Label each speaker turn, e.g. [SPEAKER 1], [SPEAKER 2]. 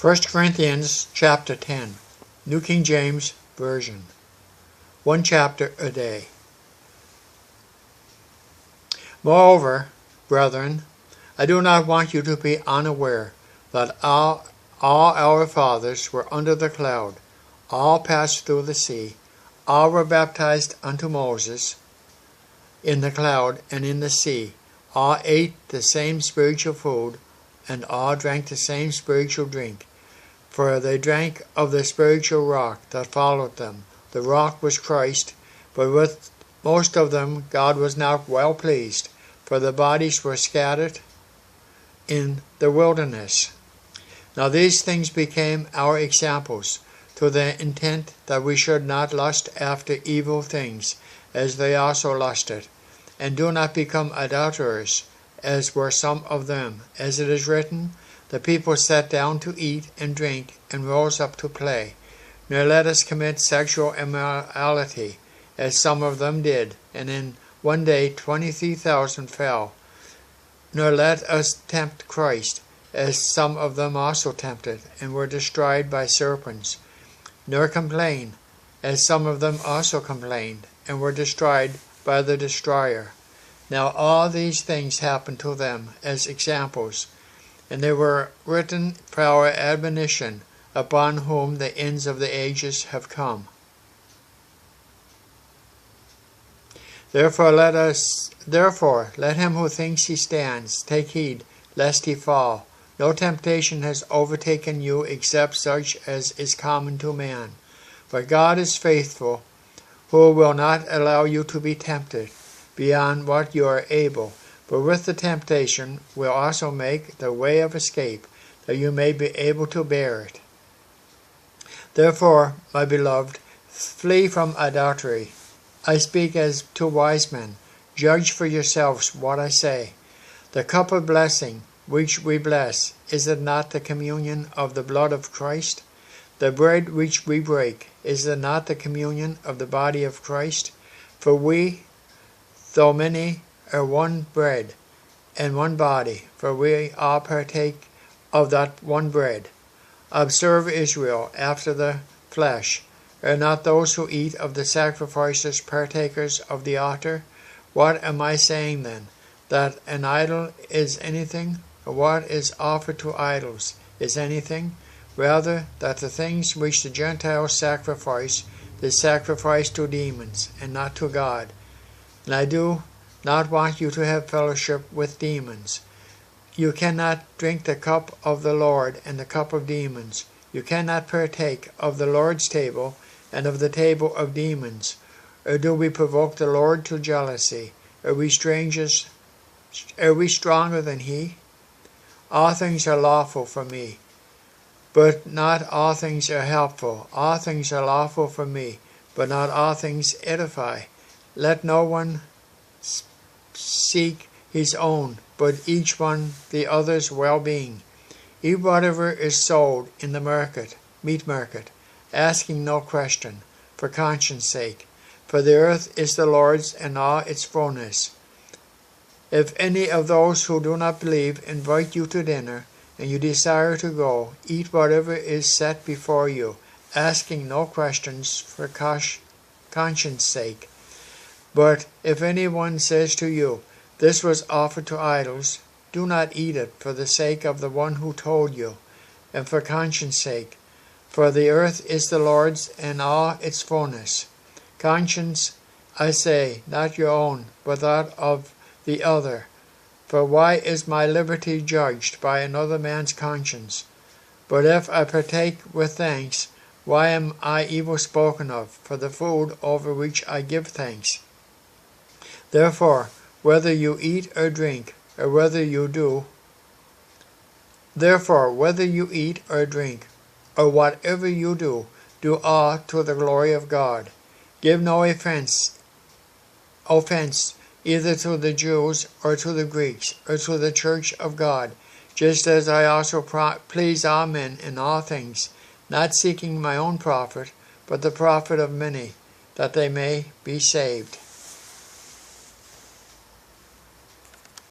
[SPEAKER 1] 1 Corinthians chapter 10, New King James Version. 1 chapter a day. Moreover, brethren, I do not want you to be unaware that all our fathers were under the cloud, all passed through the sea, all were baptized unto Moses in the cloud and in the sea, all ate the same spiritual food, and all drank the same spiritual drink. For they drank of the spiritual rock that followed them. The rock was Christ, but with most of them God was not well pleased, for the bodies were scattered in the wilderness. Now these things became our examples, to the intent that we should not lust after evil things, as they also lusted. And do not become adulterers, as were some of them. As it is written, the people sat down to eat and drink, and rose up to play. Nor let us commit sexual immorality, as some of them did, and in one day 23,000 fell. Nor let us tempt Christ, as some of them also tempted, and were destroyed by serpents. Nor complain, as some of them also complained, and were destroyed by the destroyer. Now all these things happened to them as examples, and they were written for our admonition, upon whom the ends of the ages have come. Therefore let him who thinks he stands take heed, lest he fall. No temptation has overtaken you except such as is common to man. But God is faithful, who will not allow you to be tempted beyond what you are able, but with the temptation will also make the way of escape, that you may be able to bear it. Therefore, my beloved, flee from adultery. I speak as to wise men. Judge for yourselves what I say. The cup of blessing which we bless, is it not the communion of the blood of Christ? The bread which we break, is it not the communion of the body of Christ? For we, though many, are one bread and one body, for we all partake of that one bread. Observe Israel after the flesh. Are not those who eat of the sacrifices partakers of the altar? What am I saying then? That an idol is anything? Or what is offered to idols is anything? Rather, that the things which the Gentiles sacrifice, they sacrifice to demons, and not to God. And I do not want you to have fellowship with demons. You cannot drink the cup of the Lord and the cup of demons. You cannot partake of the Lord's table and of the table of demons. Or do we provoke the Lord to jealousy? Are we strangers? Are we stronger than he? All things are lawful for me, but not all things are helpful. All things are lawful for me, but not all things edify. Let no one seek his own, but each one the other's well-being. Eat whatever is sold in the meat market, asking no question, for conscience sake. For the earth is the Lord's and all its fullness. If any of those who do not believe invite you to dinner, and you desire to go, eat whatever is set before you, asking no questions for conscience sake. But if anyone says to you, this was offered to idols, do not eat it for the sake of the one who told you, and for conscience sake. For the earth is the Lord's and all its fullness. Conscience, I say, not your own, but that of the other. For why is my liberty judged by another man's conscience? But if I partake with thanks, why am I evil spoken of for the food over which I give thanks? Therefore, whether you eat or drink, or whether you eat or drink, or whatever you do all to the glory of God. Give no offense either to the Jews or to the Greeks or to the church of God, just as I also please all men in all things, not seeking my own profit, but the profit of many, that they may be saved.